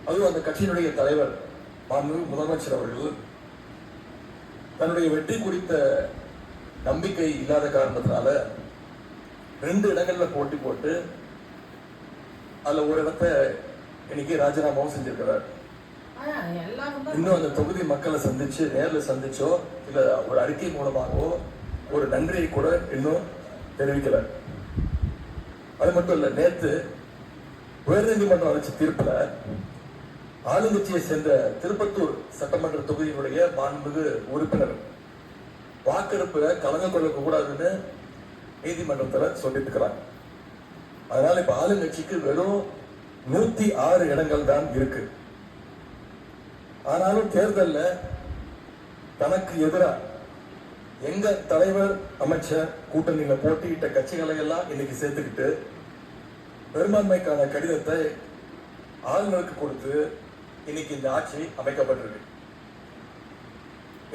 அதுவும் அந்த கட்சியினுடைய தலைவர் முதலமைச்சர் அவர்கள் தன்னுடைய வெற்றி குறித்த நம்பிக்கை இல்லாத காரணத்தினால 2 இடங்கள்ல போட்டி போட்டு அதுல ஒரு இடத்தை இன்னைக்கு ராஜினாமாவும் செஞ்சிருக்கிறார். இன்னும் அந்த தொகுதி மக்களை சந்திச்சு நேரில் சந்திச்சோ இல்ல ஒரு அறிக்கை மூலமாகவோ ஒரு நன்றியை கூட இன்னும் தெரிவிக்கல. அது மட்டும் இல்ல, நேத்து உயர்நீதிமன்றம் அளிச்ச தீர்ப்புல ஆளுங்கட்சியை சேர்ந்த திருப்பத்தூர் சட்டமன்ற தொகுதியினுடைய மாண்புமிகு உறுப்பினர் வாக்கெடுப்புல கலந்து கொள்ள கூடாதுன்னு நீதிமன்றத்துல சொல்லிட்டு இருக்கிறாங்க. அதனால இப்ப ஆளுங்கட்சிக்கு வெறும் 106 இடங்கள் தான் இருக்கு. ஆனாலும் தேர்தல்ல தனக்கு எதிராக எங்க தலைவர் அமைச்சர் கூட்டணியில போட்டியிட்ட கட்சிகளை எல்லாம் இன்னைக்கு சேர்த்துக்கிட்டு பெரும்பான்மைக்கான கடிதத்தை ஆளுநருக்கு கொடுத்து இன்னைக்கு இந்த ஆட்சி அமைக்கப்பட்டிருக்கு.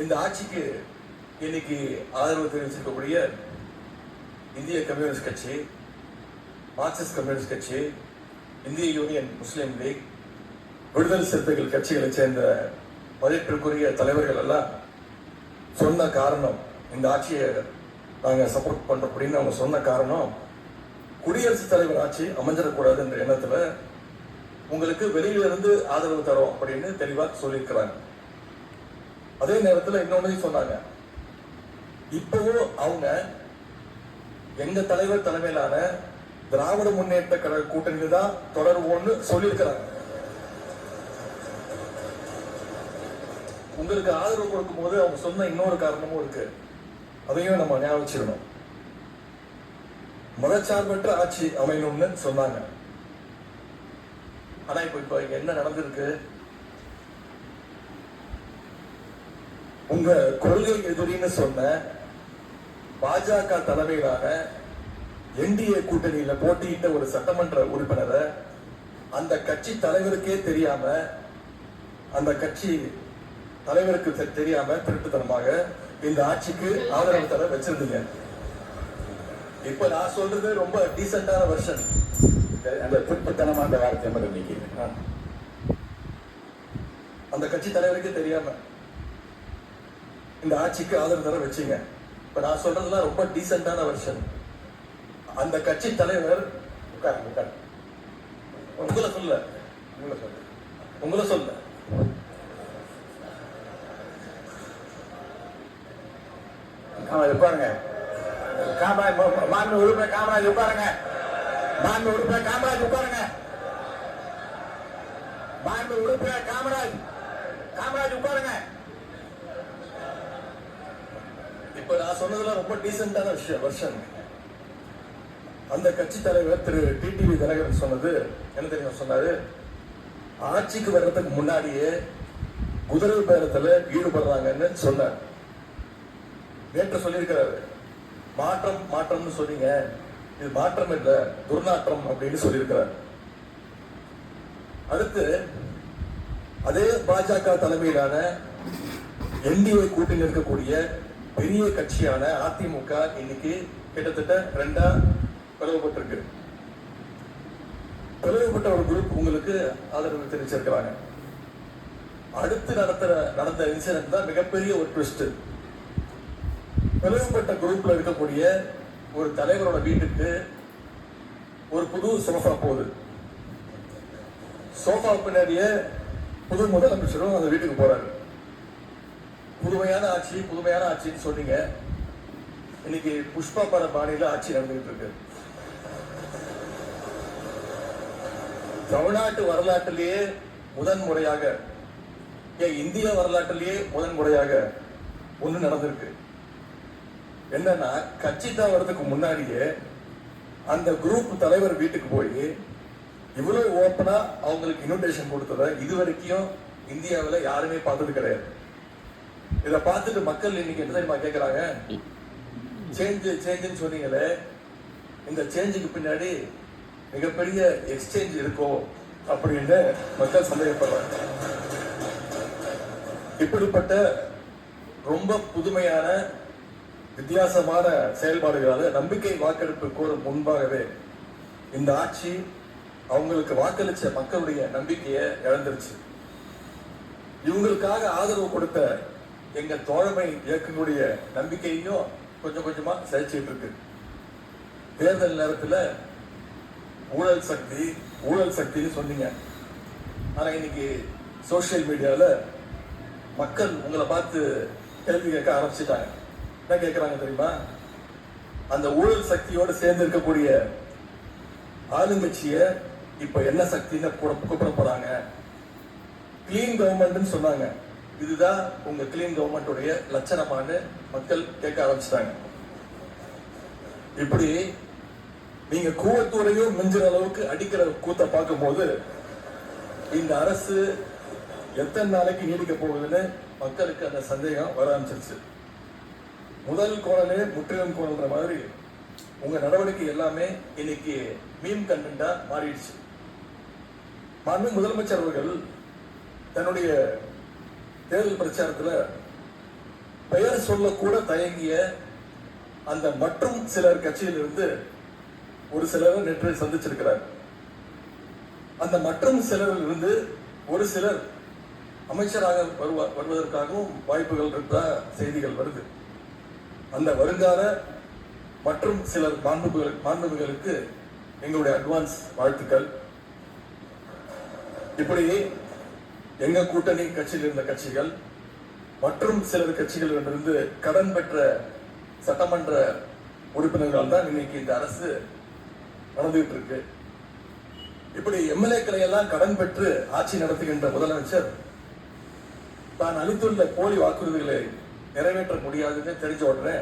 இந்த ஆட்சிக்கு இன்னைக்கு ஆதரவு தெரிவிச்சிருக்கக்கூடிய இந்திய கம்யூனிஸ்ட் கட்சி, மார்க்சிஸ்ட் கம்யூனிஸ்ட் கட்சி, இந்திய யூனியன் முஸ்லீம் லீக், விடுதலை சிறுத்தைகள் கட்சிகளை சேர்ந்த மதிப்பிற்குரிய தலைவர்கள் எல்லாம் சொன்ன காரணம், இந்த ஆட்சியை நாங்க சப்போர்ட் பண்றோம் அப்படின்னு அவங்க சொன்ன காரணம், குடியரசுத் தலைவர் ஆட்சி அமைஞ்சிடக்கூடாது என்ற எண்ணத்துல உங்களுக்கு வெளியில இருந்து ஆதரவு தரோம் அப்படின்னு தெளிவா சொல்லியிருக்கிறாங்க. அதே நேரத்தில் இன்னொன்னு சொன்னாங்க, இப்பவும் அவங்க எங்க தலைவர் தலைமையிலான திராவிட முன்னேற்ற கழக கூட்டணியில் தான் தொடர்வோன்னு சொல்லியிருக்கிறாங்க. உங்களுக்கு ஆதரவு கொடுக்கும் போது அவங்க சொன்ன இன்னொரு காரணமும் இருக்கு, அதையும் நம்ம ஞாபகம் வச்சுக்கணும். மதச்சார்பற்ற ஆட்சி அமையணும்னு சொன்னாங்க. ஆனா இப்ப என்ன நடந்திருக்கு? உங்க கொள்கை எதிரின்னு சொன்ன பாஜக தலைமையிலான என்டிஏ கூட்டணியில போட்டியிட்ட ஒரு சட்டமன்ற உறுப்பினரை அந்த கட்சி தலைவருக்கே தெரியாம, அந்த கட்சி தலைவருக்கு தெரியாம திருட்டுத்தனமாக இந்த ஆட்சிக்கு ஆதரவு தர வச்சிருந்தீங்க. இப்ப நான் சொல்றது ரொம்ப டீசென்டான வெர்ஷன். அந்த திருட்டுத்தனமான வார்த்தை மட்டும் நீங்க அந்த கட்சி தலைவருக்கே தெரியாம இந்த ஆட்சிக்கு ஆதரவு தர வச்சீங்க. இப்ப நான் சொல்றதுலாம் ரொம்ப டீசென்டான வெர்ஷன். அந்த கட்சி தலைவர் உங்களை சொல்ல உட்காருங்க. மாண்பு உறுப்பினர் காமராஜ் உட்காருங்க. மாண்பு உறுப்பினர் காமராஜ் உட்காருங்க. மாண்பு உறுப்பினர் காமராஜ் உட்காருங்க. இப்ப நான் சொன்னதுல ரொம்ப டீசென்டான வெர்ஷன். அந்த கட்சி தலைவர் திரு டிடிவி தினகரன் சொன்னது என்ன தெரியும்? சொன்னாரு, ஆட்சிக்கு வர்றதுக்கு முன்னாடியே குதிரை பேரத்துல ஈடுபடுறாங்கன்னு சொன்னார். நேற்று சொல்லியிருக்கிறாரு, மாற்றம்னு சொன்னீங்க, இது மாற்றம் இல்ல துர்நாற்றம் அப்படின்னு சொல்லியிருக்கிறார். அடுத்து அதே பாஜக தலைமையிலான என்டிஏ கூட்டணியில் இருக்கக்கூடிய பெரிய கட்சியான அதிமுக இன்னைக்கு கிட்டத்தட்ட 2ஆ பிளவுபட்டிருக்கு. பிளவுபட்ட ஒரு குரூப் உங்களுக்கு ஆதரவு தெரிவிச்சிருக்கிறாங்க. அடுத்து நடந்த இன்சிடென்ட் தான் மிகப்பெரிய ஒரு ட்விஸ்ட். பிளவுபட்ட குரூப்ல இருக்கக்கூடிய ஒரு தலைவரோட வீட்டுக்கு ஒரு புது சோஃபா போகுது. சோஃபா பின்னாடியே புது முதலமைச்சரும் அந்த வீட்டுக்கு போறாரு. புதுமையான ஆட்சின்னு சொன்னீங்க. இன்னைக்கு புஷ்பா பட பாணியில ஆட்சி நடந்துகிட்டு இருக்கு. தமிழ்நாட்டு வரலாற்றிலேயே முதன்முறையாக, இந்திய வரலாற்றிலேயே முதன்முறையாக ஒண்ணு நடந்திருக்கு. என்னன்னா, கட்சி தாவறதுக்கு முன்னாடியே அந்த குரூப் தலைவர் வீட்டுக்கு போய் இவ்வளவு ஓப்பனா அவங்களுக்கு இன்விடேஷன் கொடுத்தத இதுவரைக்கும் இந்தியாவில் யாருமே பார்த்தது கிடையாது. இதை பார்த்துட்டு மக்கள் இன்னைக்கு என்ன தெரியுமா கேட்கிறாங்க? சேஞ்சுன்னு சொன்னீங்களே, இந்த சேஞ்சுக்கு பின்னாடி மிகப்பெரிய எக்ஸ்சேஞ்ச் இருக்கோ அப்படின்னு மக்கள் சந்தேகப்படுறாங்க. இப்படிப்பட்ட ரொம்ப புதுமையான வித்தியாசமான செயல்பாடுகளால நம்பிக்கை வாக்கெடுப்பு கோரும் முன்பாகவே இந்த ஆட்சி அவங்களுக்கு வாக்களிச்ச மக்களுடைய நம்பிக்கையை இழந்துருச்சு. இவங்களுக்காக ஆதரவு கொடுத்த எங்க தோழமை இயக்கங்களுடைய நம்பிக்கையும் கொஞ்சம் கொஞ்சமா சிதைச்சிட்டு இருக்கு. தேர்தல் நேரத்துல ஊழல் சக்தின்னு சொன்னீங்க. ஆனா இன்னைக்கு சோசியல் மீடியால மக்கள் உங்களை பார்த்து கேள்வி கேட்க ஆரம்பிச்சுட்டாங்க. என்ன கேட்கிறாங்க தெரியுமா? அந்த ஊழல் சக்தியோட சேர்ந்து இருக்கக்கூடிய ஆளுங்கட்சிய இப்ப என்ன சக்தின்னு கூப்பிட போறாங்க. கிளீன் கவர்மெண்ட் சொன்னாங்க. இதுதான் உங்க கிளீன் கவர்மெண்டுடைய லட்சணமான மக்கள் கேட்க ஆரம்பிச்சிட்டாங்க. இப்படி நீங்க கூவத்தூரையும் மிஞ்சுற அளவுக்கு அடிக்கிற கூத்த பார்க்கும் போது இந்த அரசு எத்தனை நாளைக்கு நீடிக்க போகுதுன்னு மக்களுக்கு அந்த சந்தேகம் வர ஆரம்பிச்சிருச்சு. முதல் கோணலே முற்றிலும் கோணல்ற மாதிரி உங்க நடவடிக்கை எல்லாமே இன்னைக்கு மீம் கண்டென்ட்டா மாறிடுச்சு. மாண்பு முதலமைச்சர் அவர்கள் தன்னுடைய தேர்தல் பிரச்சாரத்துல பெயர் சொல்லக்கூட தயங்கிய அந்த மற்றும் சிலர் கட்சியிலிருந்து ஒரு சிலர் நேற்று சந்திச்சிருக்கிறார். அந்த மற்றும் சிலரில் இருந்து ஒரு சிலர் அமைச்சராக வருவதற்காகவும் வாய்ப்புகள் இருக்கிற செய்திகள் வருது. அந்த வருங்கால மற்றும் சிலர் மாண்புகளுக்கு எங்களுடைய அட்வான்ஸ் வாழ்த்துக்கள். இப்படி எங்க கூட்டணி கட்சியில் இருந்த கட்சிகள் மற்றும் சிலர் கட்சிகளிடமிருந்து கடன் பெற்ற சட்டமன்ற உறுப்பினர்கள் தான் இன்னைக்கு இந்த அரசு நடந்துகிட்டு இருக்கு. இப்படி எம்எல்ஏக்களை எல்லாம் கடன் பெற்று ஆட்சி நடத்துகின்ற முதலமைச்சர் தான் அளித்துள்ள போலி வாக்குறுதிகளை நிறைவேற்ற முடியாதுன்னு தெரிஞ்ச உடனே